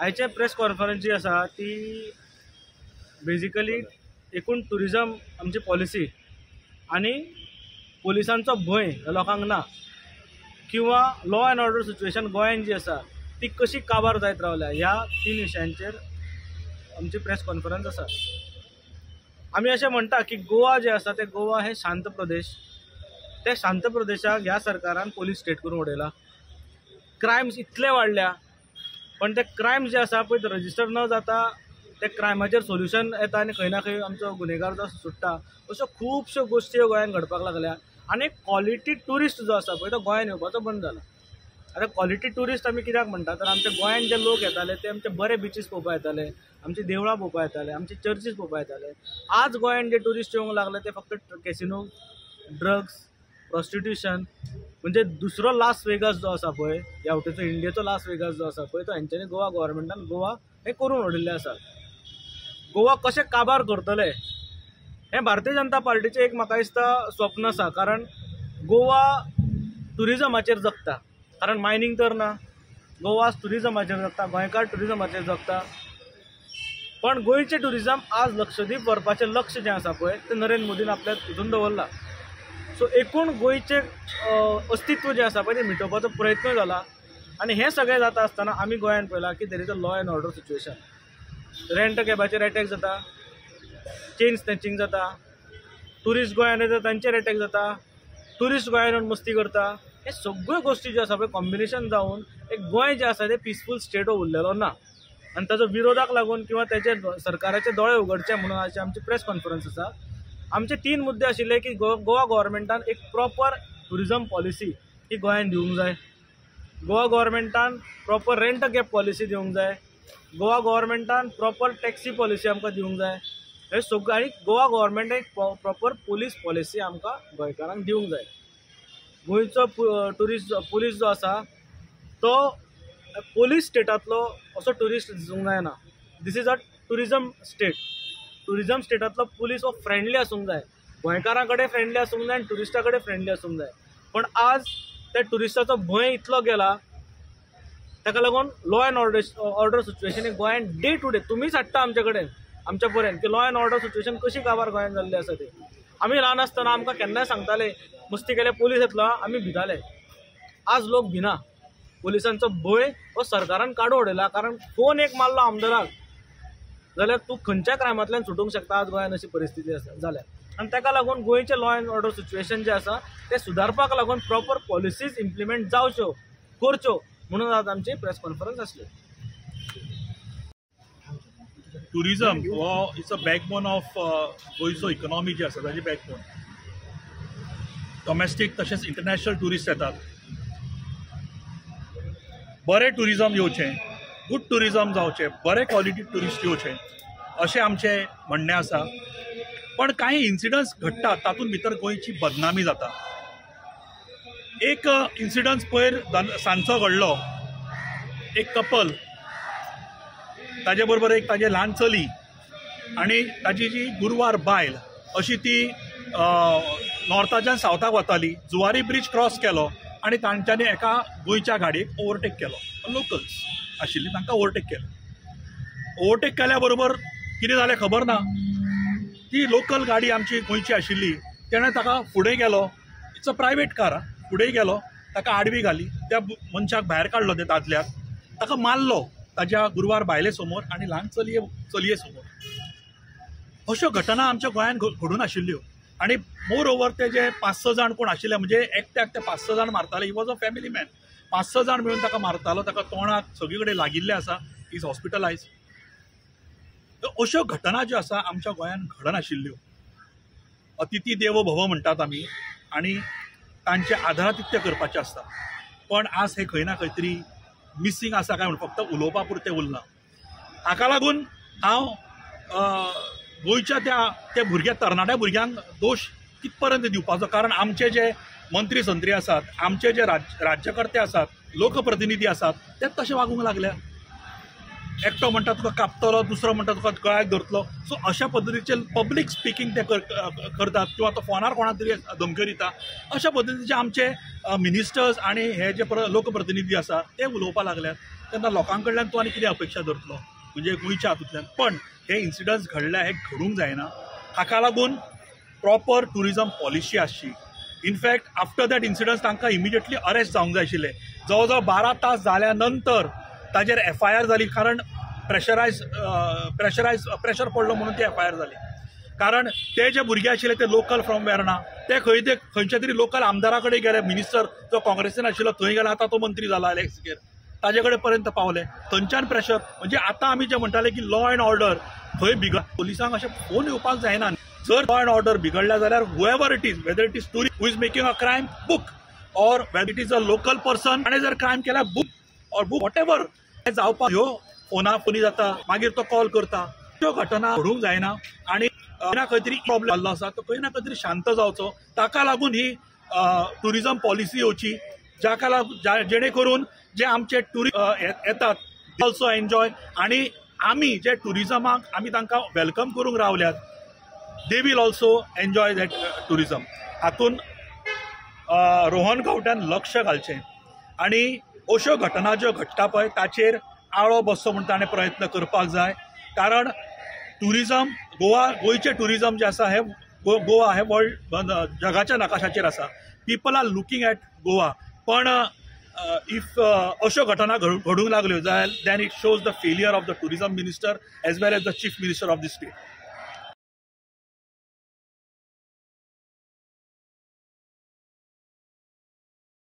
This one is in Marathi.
आयचे प्रेस कॉन्फरन्स जी आसा ती बेजिकली एकूण टुरिजम आमची पॉलिसी आनी पोलिसांचो भंय लोकांक ना किंवा लॉ अँड ऑर्डर सिच्युएशन गोंयांत जी आसा ती कशी काबार जायत रावल्या ह्या 3 विशयांचेर आमची प्रेस कॉन्फरन्स आसा। आमी अशें म्हणटा की गोवा जे आसा ते गोवा हे शांत प्रदेश, त्या शांत प्रदेशाक ह्या सरकारान पोलीस स्टेट करून उडयला। क्रायम्स इतले वाडल्या पण ते क्रायम्स जे आसा पळय ते रजिस्टर न जाता ते क्रायमाचेर सोल्युशन येता आनी खंय ना खंय आमचो गुन्हेगार जो सुट्टा। अश्यो खुबश्यो गोश्टी गोंयांत घडपाक लागल्या आनी क्वॉलिटी ट्युरिस्ट जो आसा पळय तो गोंयांत येवपाचो बंद जाला। आतां क्वॉलिटी ट्युरिस्ट आमी कित्याक म्हणटा तर आमच्या गोंयांत जे लोक येताले ते आमचे बरे बिचीस पळोवपाक येताले, आमची देवळां पळोवपाक येताले, आमची चर्चीस पळोवपाक येताले। आज गोंयांत जे ट्युरिस्ट येवंक लागले ते फक्त कॅसिनो, ड्रग्स, प्रॉस्टिट्यूशन म्हणजे दुसरो लास वेगास जो आसा पळय ह्या वटेचो इंडियेचो लास वेगास जो आसा पळय तो हेंच्यांनी गोवा गव्हर्मेंटान गोवा हे करून उडयल्लें आसा। गोवा कशें काबार करतले हें भारतीय जनता पार्टीचें एक म्हाका दिसता स्वप्न आसा, कारण गोवा ट्युरिजमाचेर जगता, कारण मायनींग तर ना, गोवा ट्युरिजमाचेर जगता, गोंयकार ट्युरिजमाचेर जगता। पण गोंयचें ट्युरिजम आज लक्षद्वीप व्हरपाचें लक्ष जें आसा पळय तें नरेंद्र मोदीन आपल्या हितून दवरला। सो एकूण गोंयचें अस्तित्व जें आसा पळय तें मिटोवपाचो प्रयत्न जाला आनी हें सगळें जाता आसतना आमी गोंयांत पळयलां की there is a law and order situation. Rent कॅबाचेर अटॅक जाता, चेन स्नॅचिंग जाता, ट्युरिस्ट गोंयांत येता तांचेर अटॅक जाता, ट्युरिस्ट गोंयांत येवन मस्ती करता। हे सगळ्यो गोश्टी ज्यो आसा पळय कॉम्बिनेशन जावन एक गोंय जें आसा तें पिसफूल स्टेट उरलेलो ना आनी ताजो विरोधाक लागून किंवा तेचे सरकाराचे दोळे उगडचे म्हणून अशी आमची प्रेस कॉन्फरन्स आसा। आमचे 3 मुद्दे आशिल्ले की गोवा गव्हर्मेंटान एक प्रॉपर ट्युरिजम पॉलिसी ही गोंयांत दिवंक जाय, गोवा गव्हर्मेंटान प्रॉपर रेंट गॅप पॉलिसी दिवंक जाय, गोवा गव्हर्मेंटान प्रॉपर टॅक्सी पॉलिसी आमकां दिवंक जाय, हे सगळें आनी गोवा गव्हर्मेंटान एक प्रॉपर पुलीस पॉलिसी आमकां गोंयकारांक दिवंक जाय। गोंयचो पुलीस जो आसा तो पोलीस स्टेटांतलो असो ट्युरिस्ट दिसूंक जायना। This is a tourism state. Tourism स्टेटांतलो पुलीस हो फ्रेंडली आसूंक जाय, गोंयकारां कडेन फ्रेंडली आसूंक जाय आनी ट्युरिस्टां कडेन फ्रेंडली आसूंक जाय। पण आज त्या ट्युरिस्टाचो भंय इतलो गेला ताका लागून लॉ अँड ऑर्डर सिच्युएशन गोंयांत डे टू डे तुमीच हाडटा आमचे कडेन आमच्या पर्यंत की लॉ अँड ऑर्डर सिच्युएशन कशी काबार गोंयांत जाल्ली आसा ती। आमी ल्हान आसतना आमकां केन्नाय सांगताले मस्ती केल्यार पुलीस येतलो आमी भिताले। आज लोक भिना, पुलिसांचो भंय हो सरकारान काडून उडयला, कारण फोन एक मारलो आमदाराक जाल्यार तूं खंयच्या क्रायमांतल्यान सुटूंक शकता। आज गोंयांत अशी परिस्थिती आसा जाल्या आनी ताका लागून गोंयचें लॉ अँड ऑर्डर सिच्युएशन जें आसा तें सुदारपाक लागून प्रॉपर पॉलिसीज इम्प्लिमेंट जावच्यो करच्यो म्हणून आज आमची प्रेस कॉन्फरन्स आसली। टुरिजम हो इट्स अ बॅकबोन ऑफ गोंयचो इकॉनॉमी जी आसा ताची बॅकबोन। डॉमेस्टीक तशेंच इंटरनॅशनल ट्युरिस्ट येतात, बरें ट्युरिजम येवचें, गुड ट्युरिजम जावचें, बरे क्वॉलिटी ट्युरिस्ट येवचे अशें आमचें म्हणणें आसा। पण काही इन्सिडंट्स घडटात तातूंत भितर गोंयची बदनामी जाता। एक इन्सिडंट पयर सांजचो घडलो, एक कपल ताजे बरोबर एक ताजे ल्हान चली आनी ताजी जी गुरवार बायल अशी ती नॉर्थाच्यान सावथाक वताली, जुवारी ब्रीज क्रॉस केलो आनी तांच्यांनी एका गोंयच्या गाडयेक ओवरटेक केलो, लोकल्स आशिल्ली तांकां ओवरटेक केलो। ओवरटेक केल्या बरोबर कितें जालें खबर ना, ती लोकल गाडी आमची गोंयची आशिल्ली तेणें ताका फुडें गेलो, इट्स अ प्रायवेट कार, फुडें गेलो, ताका आडवी घाली, त्या मनशाक भायर काडलो, त्या दादल्याक ताका मारलो ताज्या गुरवार बायले समोर आनी ल्हान चलये समोर। अश्यो घटना आमच्या गोंयांत घडून आशिल्ल्यो आनी मोर ओवर ते जे 5-6 जाण कोण आशिल्ले म्हणजे एकट्याक ते 5-6 जाण मारताले। He was a family man, 5-6 जाण मेळून ताका मारतालो, ताका तोंडाक सगळे कडेन लागिल्ले आसा, इज हॉस्पिटलायज। अश्यो घटना ज्यो आसा आमच्या गोंयांत घडन आशिल्ल्यो। अतिथी देवो भव म्हणटात आमी आनी तांचे आदरातिथ्य करपाचें आसता, पण आज हे खंय ना खंय तरी मिसींग आसा काय म्हणून फक्त उलोवपा पुरतें उरलां। हाका लागून हांव गोंयच्या त्या भुरग्या तरणाट्या भुरग्यांक दोश कित पर्यंत दिवपाचो, कारण आमचे जे मंत्री संत्री आसात, आमचे जे राज्यकर्ते आसात, लोकप्रतिनिधी आसात ते तशें वागूंक लागल्या। एकटो म्हणटा तुका कापतलो, दुसरो म्हणटा तुका गळ्याक धरतलो. सो अशा पद्दतीचे पब्लीक स्पिकींग ते करतात किंवा तो फोनार कोणा तरी धमक्यो दिता. अशा पद्दतीचे आमचे मिनिस्टर्स आनी हे जे लोकप्रतिनिधी आसा ते उलोवपाक लागल्यात. तेन्ना लोकां कडल्यान तूं आनी कितें अपेक्षा धरतलो म्हणजे गोंयच्या हातूंतल्यान. पण हे इन्सिडंट्स घडल्या हे घडूंक जायना. हाका लागून प्रॉपर टुरिजम पॉलिसी आसची. इनफॅक्ट आफ्टर दॅट इन्सिडंट्स तांकां इमिडिएटली अरेस्ट जावंक जाय आशिल्लें. जवळ 12 तास जाल्या नंतर ताजेर FIR जाली, कारण प्रेशर पडलो म्हणून ती FIR जाली. कारण ते जे भुरगे आशिल्ले ते लोकल फ्रॉम वेर्णा ते खंयच्या तरी लोकल आमदारा कडेन गेले. मिनिस्टर जो काँग्रेसीन आशिल्लो थंय गेला, आतां तो मंत्री जाला एलेक्स गेर, ताजे कडेन पर्यंत पावले. थंयच्यान प्रेशर म्हणजे आतां आमी जे म्हणटाले की लॉ अँड ऑर्डर थंय बिगड. पोलिसांक अशें फोन येवपाक जायना. जर लॉ अँड ऑर्डर बिगडल्या जाल्यार however it is, whether it is tourist who is making a crime, book, or whether it is a local person ताणें जर क्रायम केल्यार book or book whatever. हे जावपाक ह्यो फोनी जाता, मागीर तो कॉल करता. त्यो घटना घडूंक जायना. आनी खंय ना खंय तरी प्रॉब्लेम जाल्लो आसा, तो खंय ना खंय तरी शांत जावचो. ताका लागून ही टुरिजम पॉलिसी येवची, जाका लागून जेणे करून जे आमचे टुरिस्ट येतात ऑल्सो एन्जॉय. आनी आमी जे टुरिजमाक आमी तांकां वेलकम करूंक रावल्यात, they will also enjoy that tourism. हातून रोहन गांवट्यान लक्ष घालचें आनी अश्यो घटना ज्यो घडटा पळय ताचेर आळो बसचो म्हूण ताणें प्रयत्न करपाक जाय. कारण टुरिजम गोंयचें टुरिजम जें आसा हे गोवा हे वर्ल्ड जगाच्या नकाशाचेर आसा. People are looking at Goa. पण इफ अश्यो घटना घडूंक लागल्यो जाल्यार then it shows the failure of the tourism minister as well as the chief minister of the state.